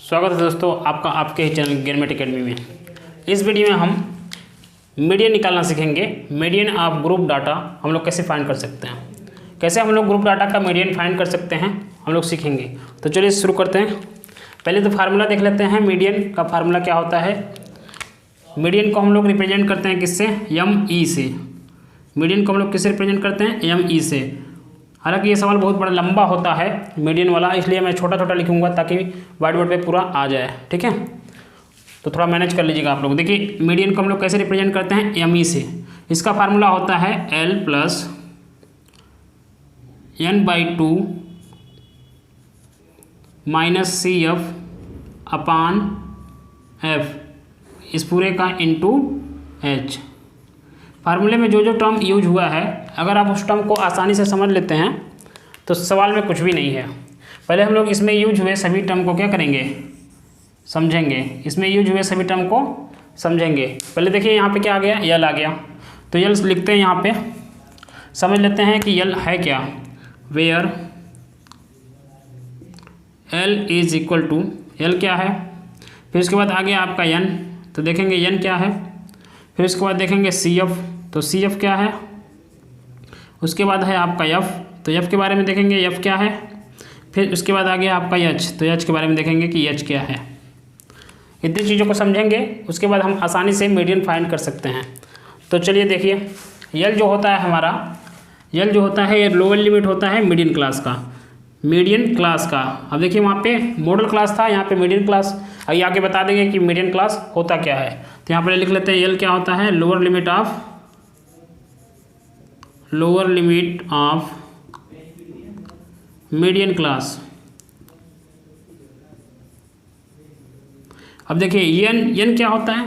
स्वागत है दोस्तों आपका आपके ही चैनल गेनमेट एकेडमी में। इस वीडियो में हम मीडियन निकालना सीखेंगे। मीडियन ऑफ ग्रुप डाटा हम लोग कैसे फाइंड कर सकते हैं, कैसे हम लोग ग्रुप डाटा का मीडियन फाइंड कर सकते हैं हम लोग सीखेंगे। तो चलिए शुरू करते हैं। पहले तो फार्मूला देख लेते हैं। मीडियन का फार्मूला क्या होता है। मीडियन को हम लोग रिप्रेजेंट करते हैं किससे, ME से। मीडियन को हम लोग किससे रिप्रेजेंट करते हैं, ME से। हालांकि ये सवाल बहुत बड़ा लंबा होता है मीडियन वाला, इसलिए मैं छोटा छोटा लिखूंगा ताकि व्हाइट बोर्ड पे पूरा आ जाए। ठीक है, तो थोड़ा मैनेज कर लीजिएगा आप लोग। देखिए मीडियन को हम लोग कैसे रिप्रेजेंट करते हैं, ME से। इसका फार्मूला होता है L + N/2 - CF / F इस पूरे का इंटू H। फार्मूले में जो जो टर्म यूज हुआ है, अगर आप उस टर्म को आसानी से समझ लेते हैं तो सवाल में कुछ भी नहीं है। पहले हम लोग इसमें यूज हुए सभी टर्म को क्या करेंगे, समझेंगे। इसमें यूज हुए सभी टर्म को समझेंगे। पहले देखिए यहाँ पे क्या आ गया, यल आ गया। तो यल लिखते हैं यहाँ पे, समझ लेते हैं कि यल है क्या। वेयर L = यल क्या है। फिर उसके बाद आ गया आपका n, तो देखेंगे n क्या है। फिर उसके बाद देखेंगे CF, तो CF क्या है। उसके बाद है आपका F, तो F के बारे में देखेंगे F क्या है। फिर उसके बाद आ गया आपका H, तो H के बारे में देखेंगे कि H क्या है। इतनी चीज़ों को समझेंगे, उसके बाद हम आसानी से मीडियन फाइंड कर सकते हैं। तो चलिए देखिए, यल जो होता है हमारा, यल जो होता है ये लोअर लिमिट होता है मीडियन क्लास का। मीडियन क्लास का, अब देखिए वहाँ पे मॉडल क्लास था, यहाँ पे मीडियन क्लास। आइए आगे बता देंगे कि मीडियन क्लास होता क्या है। तो यहाँ पर लिख लेते हैं यल क्या होता है, lower limit of median class. अब देखिए n क्या होता है।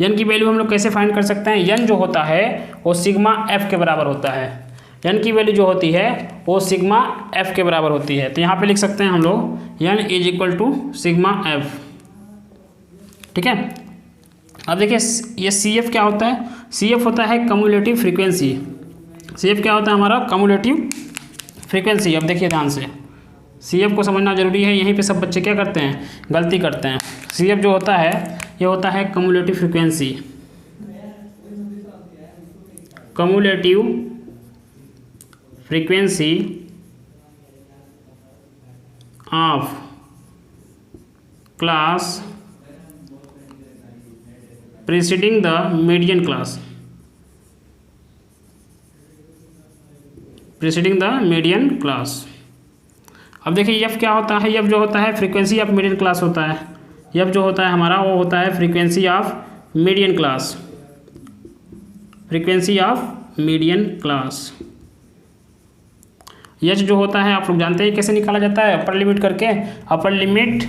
n की वैल्यू हम लोग कैसे फाइंड कर सकते हैं। n जो होता है वो सिग्मा f के बराबर होता है। n की वैल्यू जो होती है वो सिग्मा f के बराबर होती है। तो यहाँ पे लिख सकते हैं हम लोग n = सिग्मा f। ठीक है, अब देखिए ये CF क्या होता है। CF होता है कम्युलेटिव फ्रीक्वेंसी। CF क्या होता है हमारा, कम्युलेटिव फ्रीक्वेंसी। अब देखिए ध्यान से, CF को समझना जरूरी है। यहीं पे सब बच्चे क्या करते हैं, गलती करते हैं। CF जो होता है ये होता है cumulative frequency. Cumulative frequency of class preceding the median class. Preceding the median class. अब देखिए F क्या होता है। F जो होता है फ्रीक्वेंसी ऑफ मीडियन क्लास होता है। F जो होता है हमारा वो होता है frequency of median class. Frequency of median class. H जो होता है आप लोग जानते हैं कैसे निकाला जाता है, अपर लिमिट करके, upper limit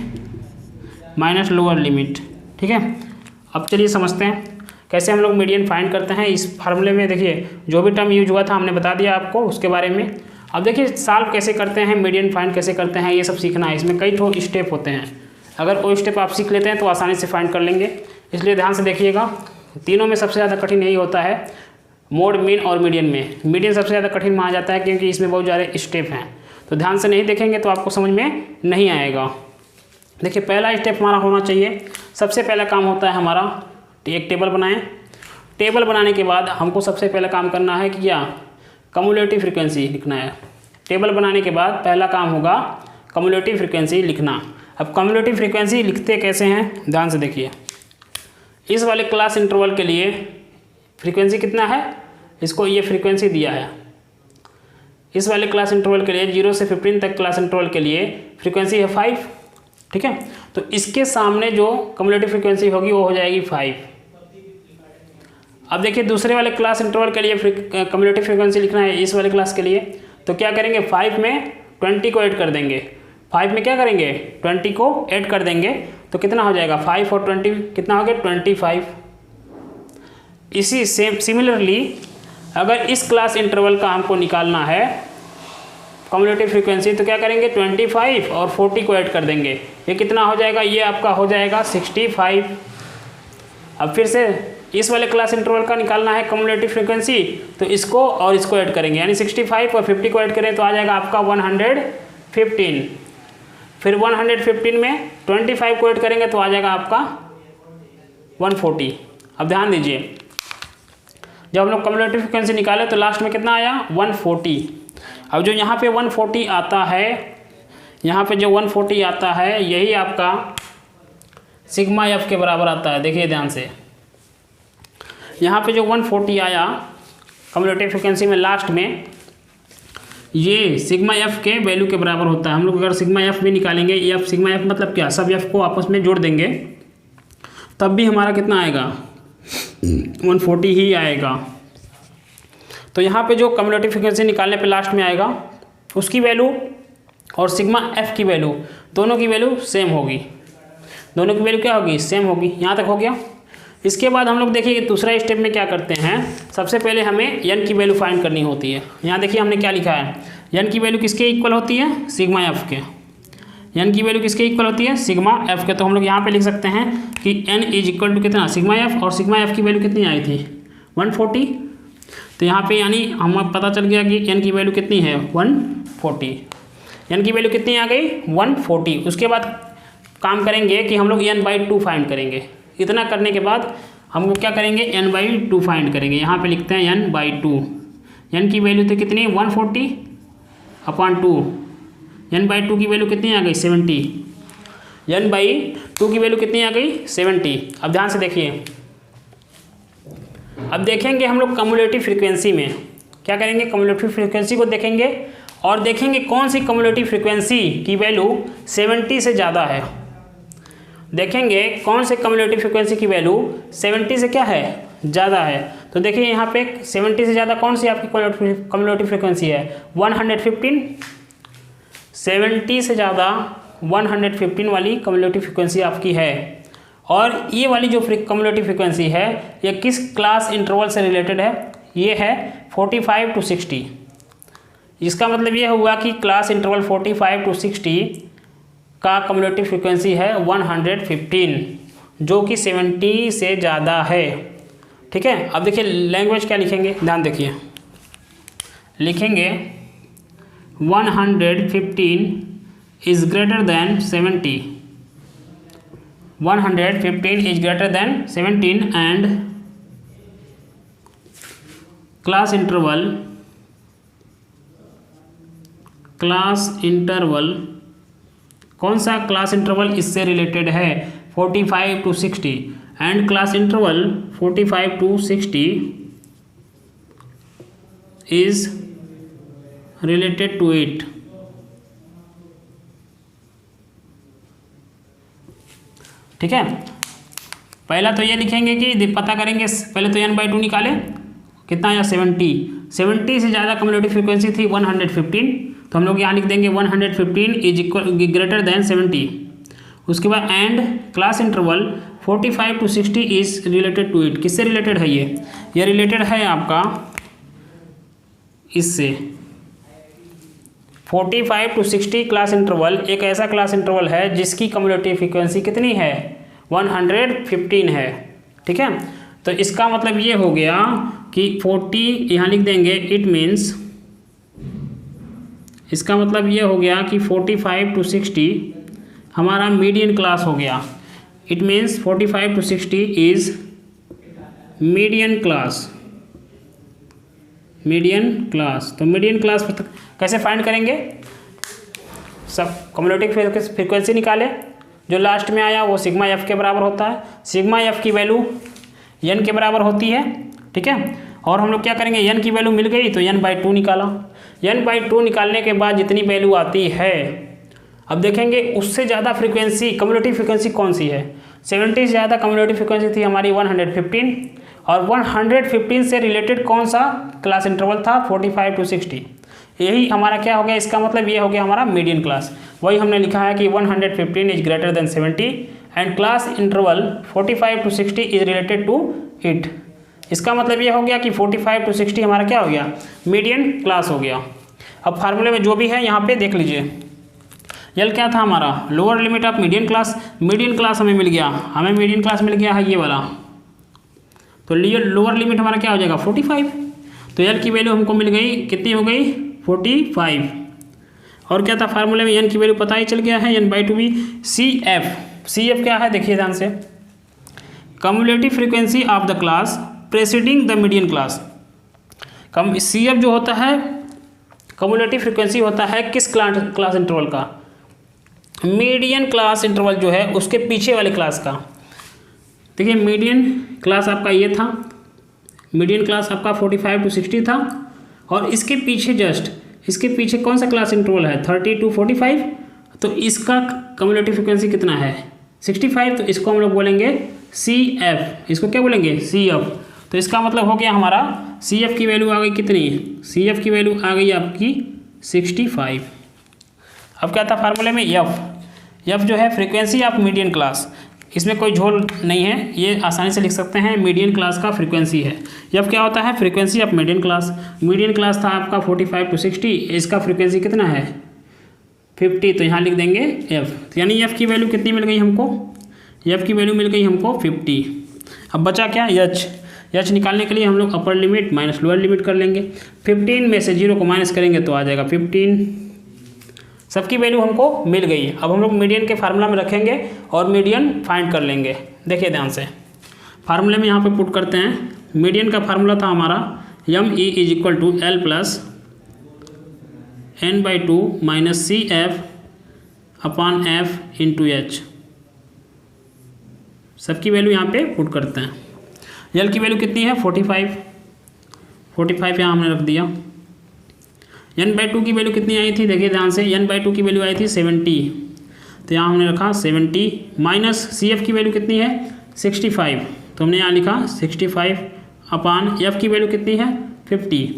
minus lower limit. ठीक है, अब चलिए समझते हैं कैसे हम लोग मीडियन फाइंड करते हैं। इस फार्मूले में देखिए जो भी टर्म यूज हुआ था हमने बता दिया आपको उसके बारे में। अब देखिए सॉल्व कैसे करते हैं, मीडियन फाइंड कैसे करते हैं, ये सब सीखना है। इसमें कई ठो स्टेप होते हैं, अगर कोई स्टेप आप सीख लेते हैं तो आसानी से फाइंड कर लेंगे। इसलिए ध्यान से देखिएगा। तीनों में सबसे ज़्यादा कठिन यही होता है, मोड, मीन और मीडियन में। मीडियन सबसे ज़्यादा कठिन माना जाता है क्योंकि इसमें बहुत ज़्यादा स्टेप हैं। तो ध्यान से नहीं देखेंगे तो आपको समझ में नहीं आएगा। देखिए पहला स्टेप हमारा होना चाहिए, सबसे पहला काम होता है हमारा एक टेबल बनाएं। टेबल बनाने के बाद हमको सबसे पहला काम करना है कि क्या, कम्युलेटिव फ्रीक्वेंसी लिखना है। टेबल बनाने के बाद पहला काम होगा कम्युलेटिव फ्रीक्वेंसी लिखना। अब कम्युलेटिव फ्रीक्वेंसी लिखते कैसे हैं, ध्यान से देखिए। इस वाले क्लास इंटरवल के लिए फ्रीक्वेंसी कितना है, इसको ये फ्रीक्वेंसी दिया है। इस वाले क्लास इंटरवल के लिए 0 से 15 तक क्लास इंटरवल के लिए फ्रीक्वेंसी है 5। ठीक है, तो इसके सामने जो कम्युलेटिव फ्रीक्वेंसी होगी वो हो जाएगी 5। अब देखिए दूसरे वाले क्लास इंटरवल के लिए कम्युलेटिव फ्रीक्वेंसी लिखना है इस वाले क्लास के लिए। तो क्या करेंगे, 5 में 20 को ऐड कर देंगे। 5 में क्या करेंगे, 20 को ऐड कर देंगे। तो कितना हो जाएगा, 5 और 20 कितना हो गया, 25। इसी सिमिलरली अगर इस क्लास इंटरवल का हमको निकालना है कम्युलेटिव फ्रीक्वेंसी, तो क्या करेंगे, 25 और 40 को ऐड कर देंगे। ये कितना हो जाएगा, ये आपका हो जाएगा 65। अब फिर से इस वाले क्लास इंटरवल का निकालना है कम्युलेटिव फ्रीक्वेंसी, तो इसको और इसको ऐड करेंगे, यानी 65 और 50 को ऐड करें तो आ जाएगा आपका 115। फिर 115 में 25 को ऐड करेंगे तो आ जाएगा आपका 140। अब ध्यान दीजिए, जब हम लोग कम्युलेटिव फ्रिक्वेंसी निकाले तो लास्ट में कितना आया 140। अब जो यहाँ पे 140 आता है, यहाँ पे जो 140 आता है यही आपका सिग्मा एफ के बराबर आता है। देखिए ध्यान से, यहाँ पे जो 140 आया कम्युलेटिव फ्रिक्वेंसी में लास्ट में, ये सिग्मा एफ के वैल्यू के बराबर होता है। हम लोग अगर सिग्मा एफ भी निकालेंगे, एफ सिग्मा एफ मतलब क्या, सब एफ को आपस में जोड़ देंगे तब भी हमारा कितना आएगा 140 ही आएगा। तो यहाँ पे जो कम्युलेटिव फ्रिक्वेंसी निकालने पे लास्ट में आएगा उसकी वैल्यू और सिग्मा एफ की वैल्यू, दोनों की वैल्यू सेम होगी। दोनों की वैल्यू क्या होगी, सेम होगी। यहाँ तक हो गया। इसके बाद हम लोग देखिए कि दूसरा स्टेप में क्या करते हैं। सबसे पहले हमें एन की वैल्यू फाइंड करनी होती है। यहाँ देखिए हमने क्या लिखा है, एन की वैल्यू किसके इक्वल होती है, सिग्मा एफ के। एन की वैल्यू किसके इक्वल होती है, सिग्मा एफ के। तो हम लोग यहाँ पे लिख सकते हैं कि एन इज इक्वल टू कितना, सिग्मा एफ, और सिग्मा एफ की वैल्यू कितनी आई थी 140। तो यहाँ पे यानी हम पता चल गया कि एन की वैल्यू कितनी है 140। एन की वैल्यू कितनी आ गई 140। उसके बाद काम करेंगे कि हम लोग n/2 फाइंड करेंगे। इतना करने के बाद हम लोग क्या करेंगे, n/2 फाइंड करेंगे। यहाँ पे लिखते हैं n/2। n की वैल्यू तो कितनी 140/2। n/2 की वैल्यू कितनी आ गई 70। n/2 की वैल्यू कितनी आ गई 70। अब ध्यान से देखिए, अब देखेंगे हम लोग कम्युलेटिव फ्रिक्वेंसी में क्या करेंगे, कम्युलेटिव फ्रिक्वेंसी को देखेंगे और देखेंगे कौन सी कम्युलेटिव फ्रिक्वेंसी की वैल्यू 70 से ज़्यादा है। देखेंगे कौन से कम्युलेटिव फ्रिक्वेंसी की वैल्यू 70 से क्या है, ज़्यादा है। तो देखिए यहाँ पे 70 से ज़्यादा कौन सी आपकी कम्युलेटिव फ्रिक्वेंसी है 115। 70 से ज़्यादा 115 वाली कम्युलेटिव फ्रिक्वेंसी आपकी है। और ये वाली जो कम्युलेटिव फ्रिक्वेंसी है ये किस क्लास इंटरवल से रिलेटेड है, ये है 45 to 60। इसका मतलब ये हुआ कि क्लास इंटरवल 45 to 60 का कम्युलेटिव फ्रिक्वेंसी है 115, जो कि 70 से ज़्यादा है। ठीक है। अब देखिए लैंग्वेज क्या लिखेंगे, ध्यान देखिए, लिखेंगे 115 is greater than 70। 115 is greater than 17 and class interval कौन सा क्लास इंटरवल इससे रिलेटेड है 45 to 60 and class interval 45 to 60 is related to it. ठीक है। पहला तो ये लिखेंगे कि पता करेंगे, पहले तो n/2 निकाले, कितना आया 70। 70 से ज़्यादा कम्युलेटिव फ्रिक्वेंसी थी 115, तो हम लोग यहाँ लिख देंगे 115 इज इक्वल ग्रेटर दैन 70। उसके बाद and class interval 45 to 60 is related to it. किससे रिलेटेड है ये रिलेटेड है आपका इससे। 45 to 60 क्लास इंटरवल एक ऐसा क्लास इंटरवल है जिसकी कम्युलेटिव फ्रिक्वेंसी कितनी है 115 है। ठीक है। तो इसका मतलब ये हो गया कि 40 यहाँ लिख देंगे, इट मीन्स इसका मतलब ये हो गया कि 45 to 60 हमारा मीडियन क्लास हो गया। It means 45 to 60 is median class. तो मीडियन क्लास कैसे फाइंड करेंगे, सब कम्युलेटिव फ्रिक्वेंसी निकाले, जो लास्ट में आया वो सिग्मा एफ के बराबर होता है। सिग्मा एफ की वैल्यू एन के बराबर होती है। ठीक है। और हम लोग क्या करेंगे, एन की वैल्यू मिल गई तो n/2 निकाला। n/2 निकालने के बाद जितनी वैल्यू आती है, अब देखेंगे उससे ज़्यादा फ्रिक्वेंसी कम्युलेटिव फ्रिक्वेंसी कौन सी है। 70 से ज़्यादा कम्युलेटिव फ्रिक्वेंसी थी हमारी 115, और 115 से रिलेटेड कौन सा क्लास इंटरवल था 45 to 60। यही हमारा क्या हो गया, इसका मतलब ये हो गया हमारा मीडियन क्लास। वही हमने लिखा है कि 115 is greater than 70 and class interval 45 to 60 is related to it. इसका मतलब ये हो गया कि 45 to 60 हमारा क्या हो गया, मीडियन क्लास हो गया। अब फार्मूले में जो भी है यहाँ पे देख लीजिए, यल क्या था हमारा, lower limit of median class. Median class हमें मिल गया, हमें मीडियन क्लास मिल गया है ये वाला, तो लोअर लिमिट हमारा क्या हो जाएगा 45। तो यल की वैल्यू हमको मिल गई, कितनी हो गई 45। और क्या था फार्मूले में, एन की वैल्यू पता ही चल गया है, n/2 भी। सी एफ क्या है देखिए ध्यान से, cumulative frequency of the class preceding the median class. C F जो होता है कम्युलेटिव फ्रीक्वेंसी होता है किस क्लास इंटरवल का, मीडियन क्लास इंटरवल जो है उसके पीछे वाले क्लास का। देखिए मीडियन क्लास आपका ये था, मीडियन क्लास आपका 45 to 60 था, और इसके पीछे जस्ट इसके पीछे कौन सा क्लास इंटरवल है 30 to 45, तो इसका कम्युलेटिव फ्रीक्वेंसी कितना है 65, तो इसको हम लोग बोलेंगे सी एफ। इसको क्या बोलेंगे सी एफ। तो इसका मतलब हो गया हमारा सी एफ की वैल्यू आ गई कितनी, सी एफ की वैल्यू आ गई आपकी 65। अब क्या था फार्मूले में, एफ जो है फ्रीक्वेंसी ऑफ मीडियन क्लास, इसमें कोई झोल नहीं है, ये आसानी से लिख सकते हैं, मीडियन क्लास का फ्रीक्वेंसी है। एफ क्या होता है, frequency of median class. Median class था आपका 45 to 60, इसका फ्रीक्वेंसी कितना है 50, तो यहाँ लिख देंगे एफ। तो यानी एफ की वैल्यू कितनी मिल गई हमको, एफ की वैल्यू मिल गई हमको 50। अब बचा क्या एच निकालने के लिए हम लोग upper limit minus lower limit कर लेंगे। 15 में से 0 को माइनस करेंगे तो आ जाएगा 15। सबकी वैल्यू हमको मिल गई। अब हम लोग मीडियन के फार्मूला में रखेंगे और मीडियन फाइंड कर लेंगे। देखिए ध्यान से फार्मूले में यहाँ पे पुट करते हैं। मीडियन का फार्मूला था हमारा ME = L + n/2 - CF/F × H। सबकी वैल्यू यहाँ पे पुट करते हैं। L की वैल्यू कितनी है 45 यहाँ हमने रख दिया। n/2 की वैल्यू कितनी आई थी देखिए ध्यान से, n/2 की वैल्यू आई थी 70, तो यहाँ हमने रखा 70 माइनस CF की वैल्यू कितनी है 65, तो हमने यहाँ लिखा 65/F की वैल्यू कितनी है 50,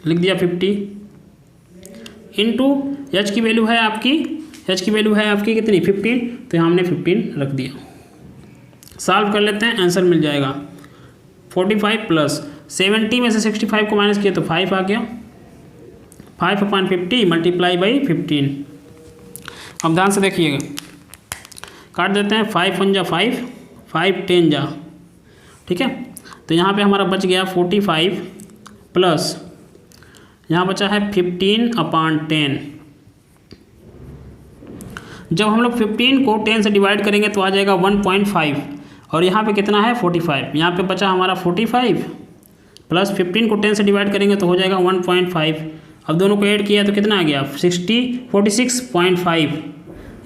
लिख दिया 50 इंटू H की वैल्यू है आपकी कितनी 15, तो यहाँ हमने 15 रख दिया। सॉल्व कर लेते हैं, आंसर मिल जाएगा 45 + 70 में से 65 को माइनस किया तो 5 आ गया, 5/50 × 15। अब ध्यान से देखिएगा, काट देते हैं, 5 × 1 = 5, 5 × 10 = ठीक है। तो यहाँ पे हमारा बच गया 45 प्लस यहाँ बचा है 15/10। जब हम लोग 15 को 10 से डिवाइड करेंगे तो आ जाएगा 1.5, और यहाँ पे कितना है 45, यहाँ पे बचा हमारा 45 प्लस 15 को 10 से डिवाइड करेंगे तो हो जाएगा 1.5। अब दोनों को ऐड किया तो कितना आ गया 46.5,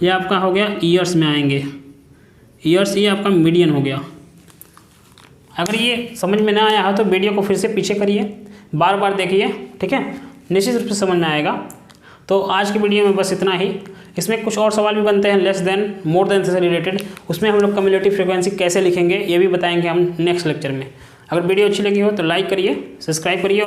ये आपका हो गया ईयर्स में आएंगे, ईयर्स, ये आपका मीडियन हो गया। अगर ये समझ में ना आया है तो वीडियो को फिर से पीछे करिए, बार बार देखिए, ठीक है, निश्चित रूप से समझ में आएगा। तो आज की वीडियो में बस इतना ही। इसमें कुछ और सवाल भी बनते हैं लेस देन मोर देन से रिलेटेड, उसमें हम लोग कम्युलेटिव फ्रीक्वेंसी कैसे लिखेंगे ये भी बताएंगे हम नेक्स्ट लेक्चर में। अगर वीडियो अच्छी लगी हो तो लाइक करिए, सब्सक्राइब करिए।